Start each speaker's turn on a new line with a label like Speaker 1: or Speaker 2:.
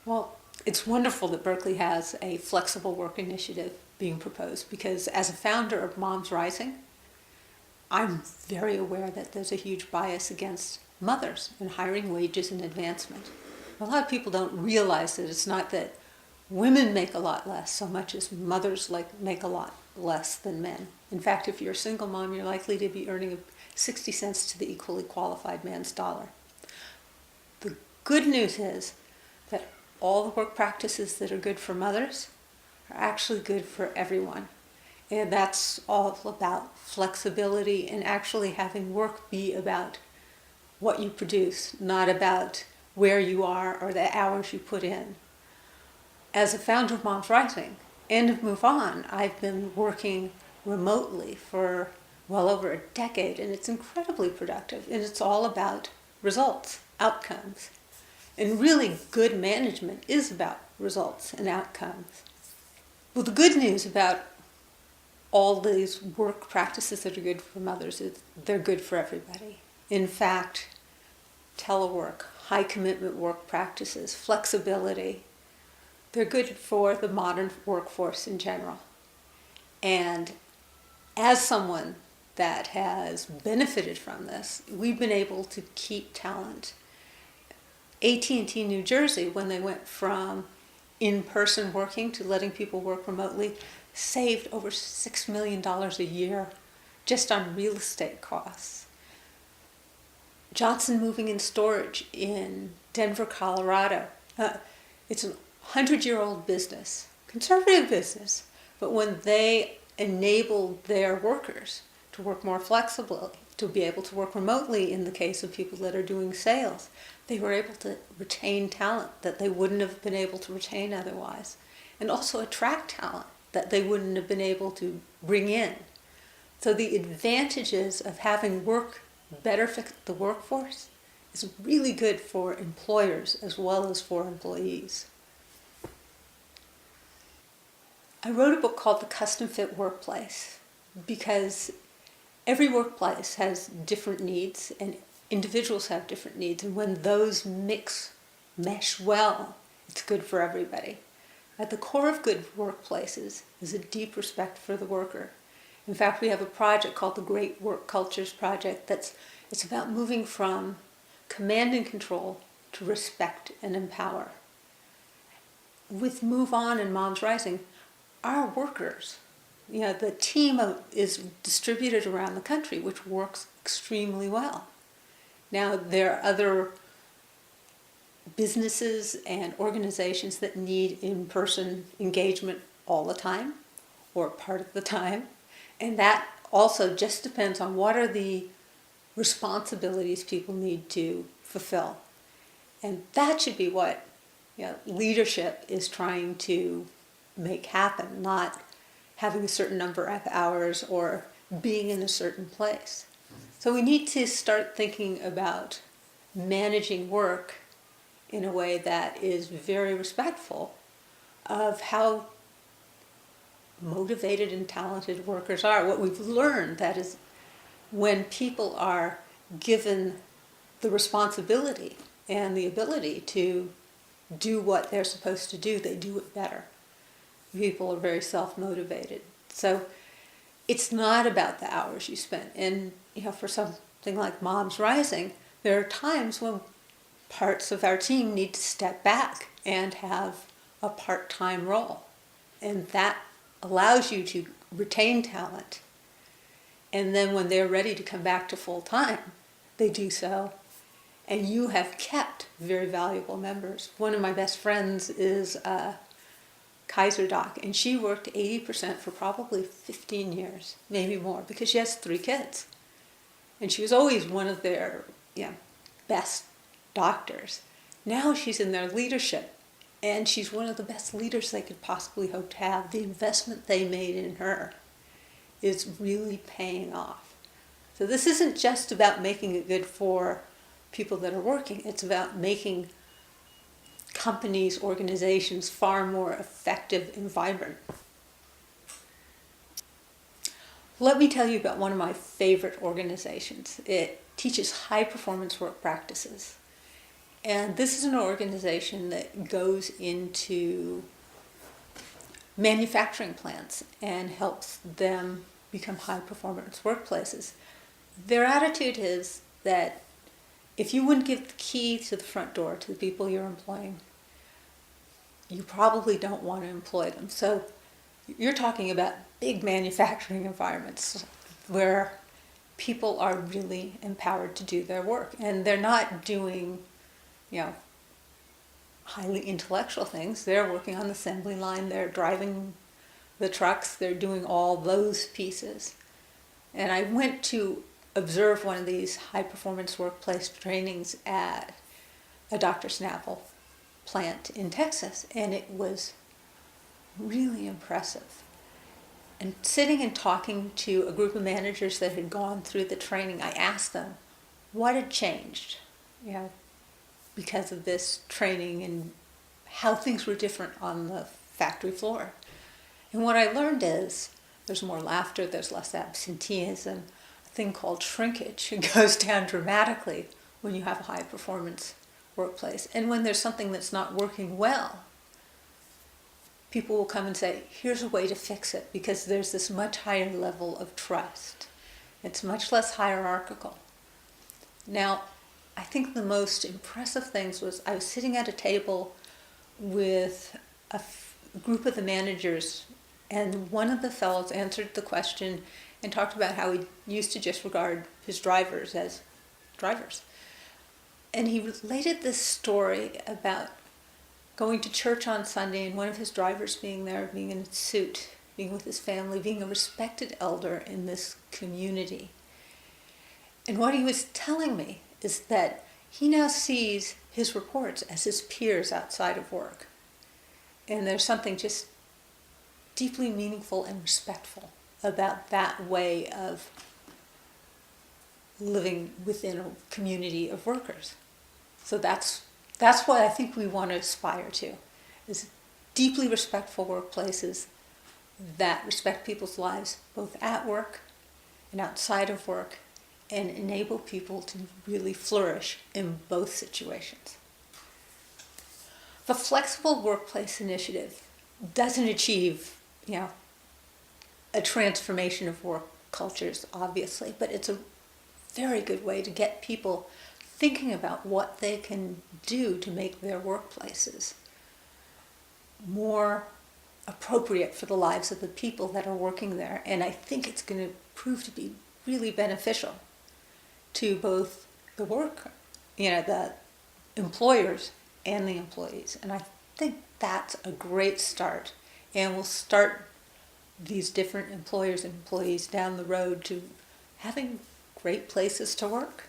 Speaker 1: Well, it's wonderful that Berkeley has a flexible work initiative being proposed because as a founder of Moms Rising, I'm very aware that there's a huge bias against mothers in hiring wages and advancement. A lot of people don't realize that it's not that women make a lot less so much as mothers make a lot less than men. In fact, if you're a single mom, you're likely to be earning 60 cents to the equally qualified man's dollar. The good news is that all the work practices that are good for mothers are actually good for everyone. And that's all about flexibility and actually having work be about what you produce, not about where you are or the hours you put in. As a founder of Moms Rising and of Move On, I've been working remotely for well over a decade, and it's incredibly productive. And it's all about results, outcomes. And really good management is about results and outcomes. Well, the good news about all these work practices that are good for mothers is they're good for everybody. In fact, telework, high commitment work practices, flexibility, they're good for the modern workforce in general. And as someone that has benefited from this, we've been able to keep talent. AT&T New Jersey, when they went from in-person working to letting people work remotely, saved over $6 million a year just on real estate costs. Johnson Moving and Storage in Denver, Colorado. It's a 100-year-old business, conservative business, but when they enabled their workers to work more flexibly, to be able to work remotely in the case of people that are doing sales, they were able to retain talent that they wouldn't have been able to retain otherwise, and also attract talent that they wouldn't have been able to bring in. So the advantages of having work better fit the workforce is really good for employers as well as for employees. I wrote a book called The Custom Fit Workplace because every workplace has different needs and individuals have different needs, and when those mesh well, it's good for everybody. At the core of good workplaces is a deep respect for the worker. In fact, we have a project called the Great Work Cultures Project it's about moving from command and control to respect and empower. With Move On and Moms Rising, our workers, the team is distributed around the country, which works extremely well. Now, there are other businesses and organizations that need in-person engagement all the time or part of the time, and that also just depends on what are the responsibilities people need to fulfill. And that should be what leadership is trying to make happen, not having a certain number of hours or being in a certain place. So we need to start thinking about managing work in a way that is very respectful of how motivated and talented workers are. What we've learned, that is, when people are given the responsibility and the ability to do what they're supposed to do, they do it better. People are very self-motivated. So it's not about the hours you spend. And for something like Moms Rising, there are times when parts of our team need to step back and have a part-time role. And that allows you to retain talent. And then when they're ready to come back to full-time, they do so. And you have kept very valuable members. One of my best friends is Kaiser Doc, and she worked 80% for probably 15 years, maybe more, because she has 3 kids. And she was always one of their best doctors. Now she's in their leadership, and she's one of the best leaders they could possibly hope to have. The investment they made in her is really paying off. So this isn't just about making it good for people that are working. It's about making companies, organizations far more effective and vibrant. Let me tell you about one of my favorite organizations. It teaches high-performance work practices. And this is an organization that goes into manufacturing plants and helps them become high performance workplaces. Their attitude is that if you wouldn't give the key to the front door to the people you're employing, you probably don't want to employ them. So you're talking about big manufacturing environments where people are really empowered to do their work, and they're not doing, highly intellectual things. They're working on the assembly line, they're driving the trucks, they're doing all those pieces. And I went to observe one of these high performance workplace trainings at a Dr. Snapple plant in Texas, and it was really impressive. And sitting and talking to a group of managers that had gone through the training, I asked them what had changed, because of this training and how things were different on the factory floor. And what I learned is there's more laughter, there's less absenteeism, a thing called shrinkage. It goes down dramatically when you have a high performance workplace. And when there's something that's not working well, people will come and say, here's a way to fix it, because there's this much higher level of trust. It's much less hierarchical. Now, I think the most impressive things was I was sitting at a table with a group of the managers, and one of the fellows answered the question and talked about how he used to just regard his drivers as drivers. And he related this story about going to church on Sunday and one of his drivers being there, being in a suit, being with his family, being a respected elder in this community. And what he was telling me is that he now sees his reports as his peers outside of work. And there's something just deeply meaningful and respectful about that way of living within a community of workers. So that's what I think we want to aspire to, is deeply respectful workplaces that respect people's lives both at work and outside of work, and enable people to really flourish in both situations. The Flexible Workplace Initiative doesn't achieve, a transformation of work cultures, obviously, but it's a very good way to get people thinking about what they can do to make their workplaces more appropriate for the lives of the people that are working there. And I think it's going to prove to be really beneficial to both the the employers and the employees. And I think that's a great start. And we'll start these different employers and employees down the road to having great places to work.